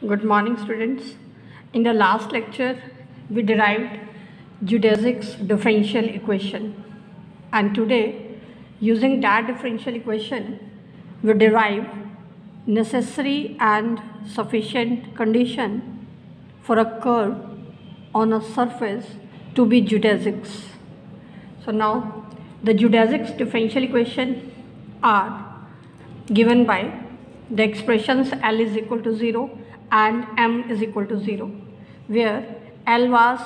Good morning, students. In the last lecture, we derived geodesics differential equation, and today, using that differential equation, we derive necessary and sufficient condition for a curve on a surface to be geodesics. So now, the geodesics differential equation are given by the expressions L is equal to 0 and M is equal to 0, where L was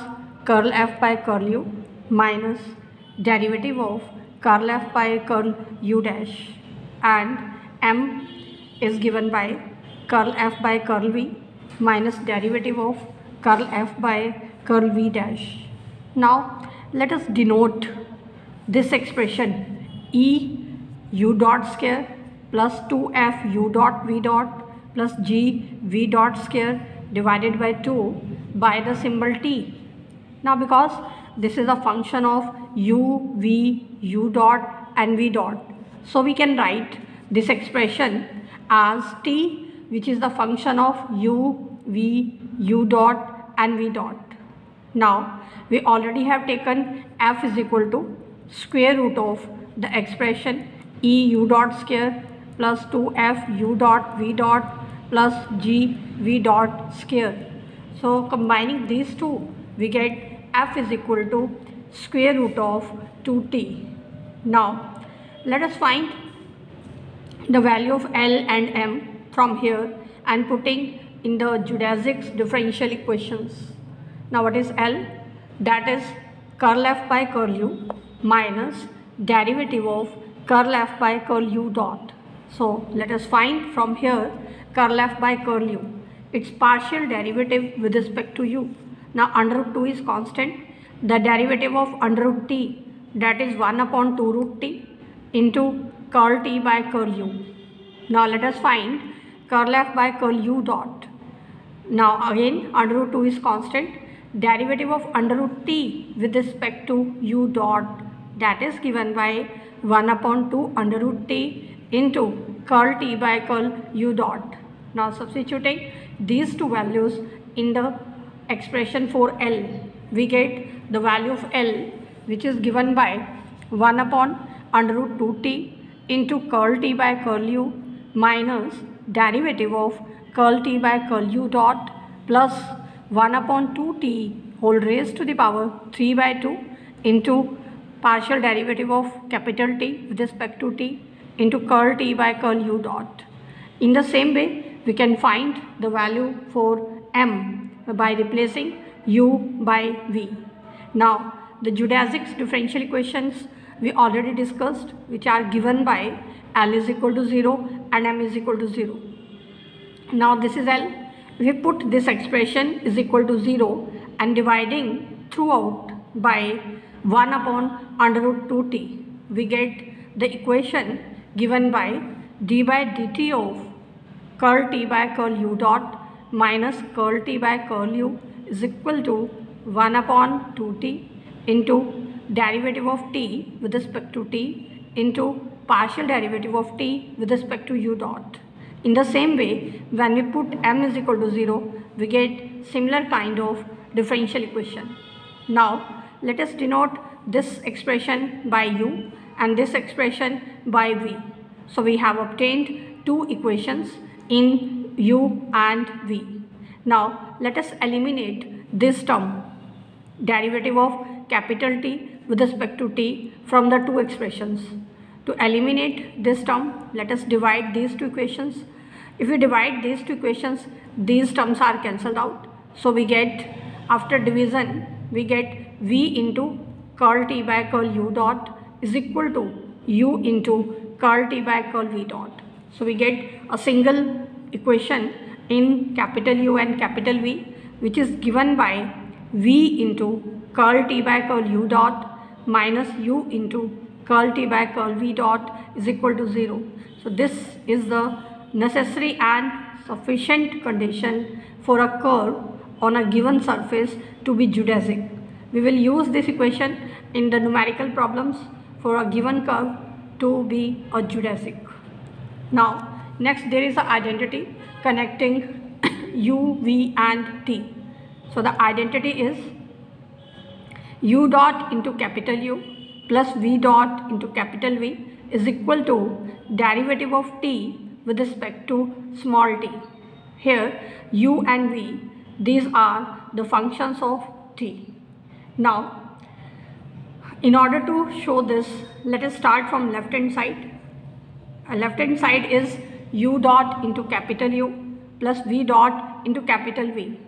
curl F by curl U minus derivative of curl F by curl U dash, and M is given by curl F by curl V minus derivative of curl F by curl V dash. Now let us denote this expression E U dot square plus 2f u dot v dot plus g v dot square divided by 2 by the symbol t. Now because this is a function of u, v, u dot and v dot, so we can write this expression as t, which is the function of u, v, u dot and v dot. Now we already have taken f is equal to square root of the expression E u dot square plus 2f u dot v dot plus g v dot square. So combining these two, we get f is equal to square root of 2t. Now let us find the value of L and M from here and putting in the geodesics differential equations. Now what is L? That is curl F by curl U minus derivative of curl F by curl U dot. So let us find from here curl F by curl U, its partial derivative with respect to U. Now under root 2 is constant. The derivative of under root t, that is 1 upon 2 root t into curl t by curl U. Now let us find curl F by curl U dot. Now again under root 2 is constant. Derivative of under root t with respect to U dot, that is given by 1 upon 2 under root t into curl t by curl U dot. Now substituting these two values in the expression for L, we get the value of L, which is given by 1 upon under root 2t into curl t by curl U minus derivative of curl t by curl U dot plus 1 upon 2t whole raised to the power 3 by 2 into partial derivative of capital T with respect to t into curl t by curl U dot. In the same way, we can find the value for M by replacing U by V. Now the geodesics differential equations we already discussed, which are given by L is equal to 0 and M is equal to 0. Now this is L. We put this expression is equal to 0 and dividing throughout by 1 upon under root 2t, we get the equation given by d by dt of curl t by curl U dot minus curl t by curl U is equal to 1 upon 2t into derivative of t with respect to t into partial derivative of t with respect to U dot. In the same way, when we put M is equal to 0, we get similar kind of differential equation. Now let us denote this expression by U and this expression by V. So we have obtained two equations in U and V. Now let us eliminate this term, derivative of capital T with respect to t, from the two expressions. To eliminate this term, let us divide these two equations. If we divide these two equations, these terms are cancelled out. So we get, after division, we get V into curl t by curl U dot is equal to U into curl t by curl V dot. So we get a single equation in capital U and capital V, which is given by V into curl t by curl U dot minus U into curl t by curl V dot is equal to 0. So this is the necessary and sufficient condition for a curve on a given surface to be geodesic. We will use this equation in the numerical problems for a given curve to be a geodesic. Now next, there is an identity connecting u, v and t. So the identity is u dot into capital U plus v dot into capital V is equal to derivative of t with respect to small t. Here u and v, these are the functions of t. Now in order to show this, let us start from left hand side. Left hand side is u dot into capital U plus v dot into capital V.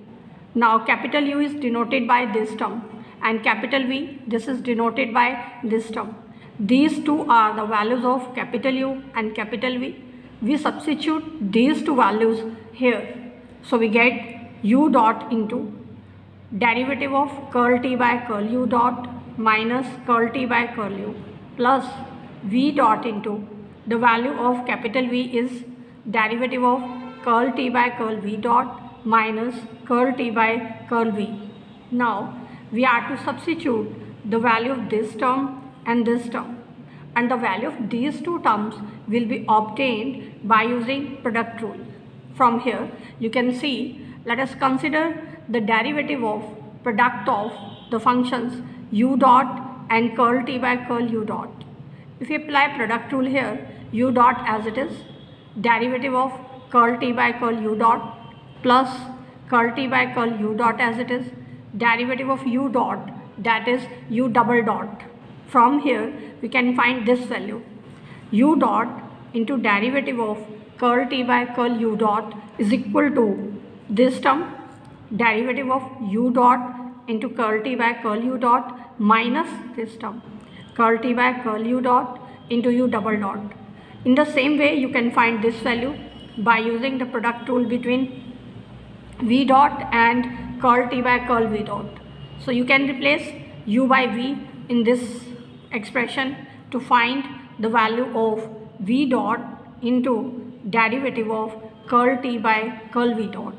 Now capital U is denoted by this term and capital V, this is denoted by this term. These two are the values of capital U and capital V. We substitute these two values here. So we get u dot into derivative of curl t by curl u dot minus curl t by curl u plus v dot into the value of capital V is derivative of curl t by curl v dot minus curl t by curl v. Now we are to substitute the value of this term and this term, and the value of these two terms will be obtained by using product rule. From here you can see, let us consider the derivative of product of the functions u dot and curl t by curl u dot. If we apply product rule here, u dot as it is, derivative of curl t by curl u dot plus curl t by curl u dot as it is, derivative of u dot, that is u double dot. From here we can find this value, u dot into derivative of curl t by curl u dot is equal to this term, derivative of u dot into curl t by curl u dot minus this term, curl t by curl u dot into u double dot. In the same way you can find this value by using the product rule between v dot and curl t by curl v dot. So you can replace u by v in this expression to find the value of v dot into derivative of curl t by curl v dot.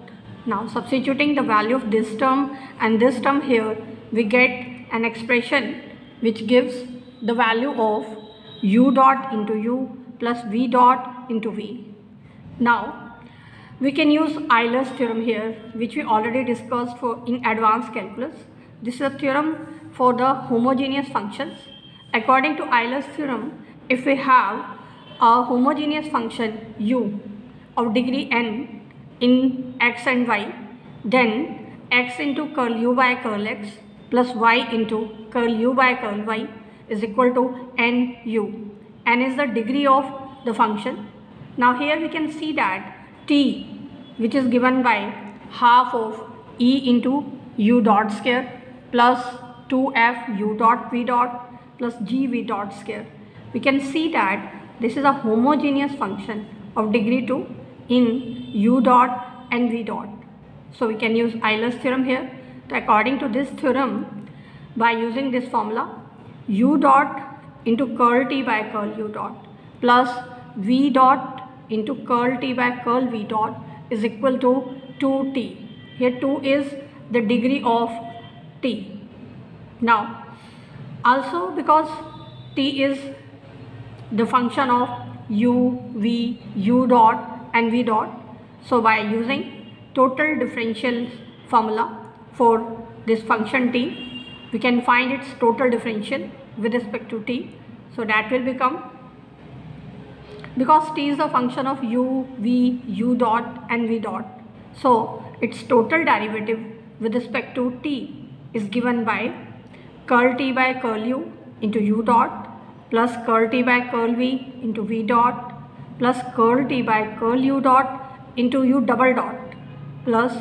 Now substituting the value of this term and this term here, we get an expression which gives the value of u dot into u plus v dot into v. Now we can use Euler's theorem here, which we already discussed in advanced calculus. This is a theorem for the homogeneous functions. According to Euler's theorem, if we have a homogeneous function u of degree n in x and y, then x into curl u by curl x plus y into curl u by curl y is equal to nu. N is the degree of the function. Now here we can see that t, which is given by half of e into u dot square plus 2f u dot v dot plus g v dot square. We can see that this is a homogeneous function of degree 2 in u dot and v dot. So we can use Euler's theorem here. So according to this theorem, by using this formula, u dot into curl t by curl u dot plus v dot into curl t by curl v dot is equal to 2t. Here 2 is the degree of t. Now also because t is the function of u, v, u dot and v dot, so by using total differential formula for this function t, we can find its total differential with respect to t. So that will become, because t is a function of u, v, u dot and v dot, so its total derivative with respect to t is given by curl t by curl u into u dot plus curl t by curl v into v dot plus curl t by curl u dot into u double dot plus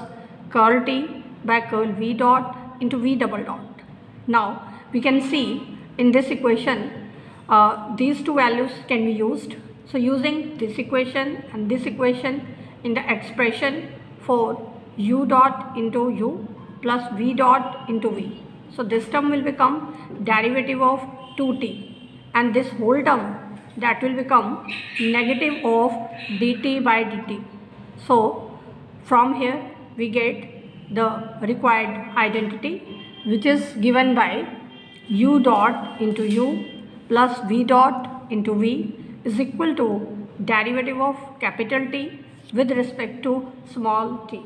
curl t by curl v dot into v double dot. Now we can see in this equation these two values can be used. So using this equation and this equation in the expression for u dot into u plus v dot into v. So this term will become derivative of 2t, and this whole term, that will become negative of dt by dt. So from here we get the required identity, which is given by u dot into u plus v dot into v is equal to derivative of capital T with respect to small t.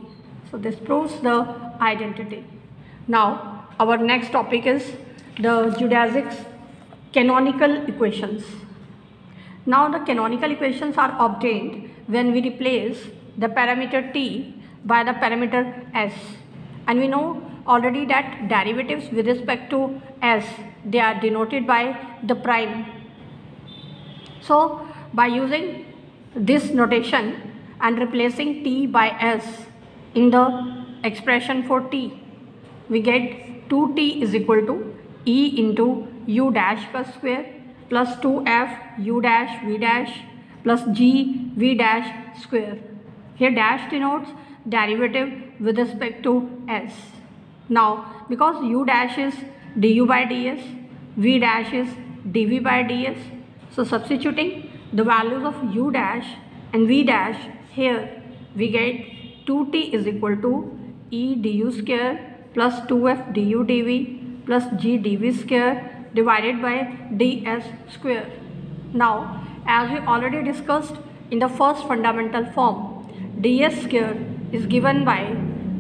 So this proves the identity. Now our next topic is the geodesics canonical equations. Now the canonical equations are obtained when we replace the parameter t by the parameter s, and we know already that derivatives with respect to s, they are denoted by the prime. So by using this notation and replacing t by s in the expression for t, we get 2t is equal to e into u dash ka square plus 2f u dash v dash plus g v dash square. Here dash denotes derivative with respect to s. Now because u dash is du by ds, v dash is dv by ds, so substituting the values of u dash and v dash here, we get 2t is equal to e du square plus 2f du dv plus g dv square divided by ds square. Now as we already discussed in the first fundamental form, ds square is given by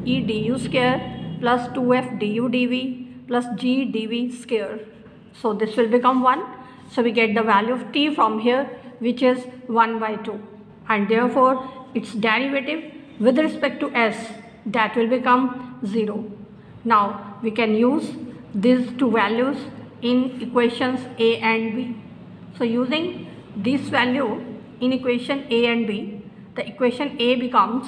e du square plus 2f du dv plus g dv square. So this will become 1. So we get the value of t from here, which is 1 by 2, and therefore its derivative with respect to s, that will become 0. Now we can use these two values in equations a and b. So using this value in equation a and b, the equation a becomes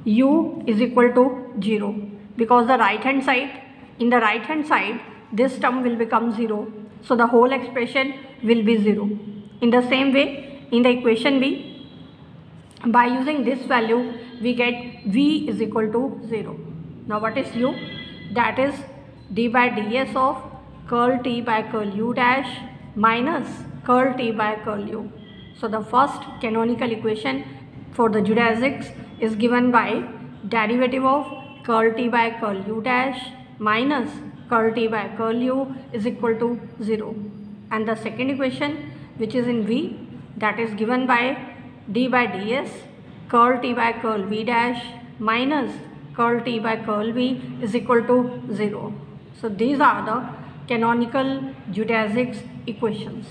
u is equal to 0, because the right hand side, in the right hand side this term will become 0, so the whole expression will be 0. In the same way, in the equation b, by using this value we get v is equal to 0. Now what is u? That is d by ds of curl t by curl u dash minus curl t by curl u. So the first canonical equation for the geodesics is given by derivative of curl t by curl u dash minus curl t by curl u is equal to 0. And the second equation, which is in v, that is given by d by ds curl t by curl v dash minus curl t by curl v is equal to 0. So these are the canonical geodesics equations.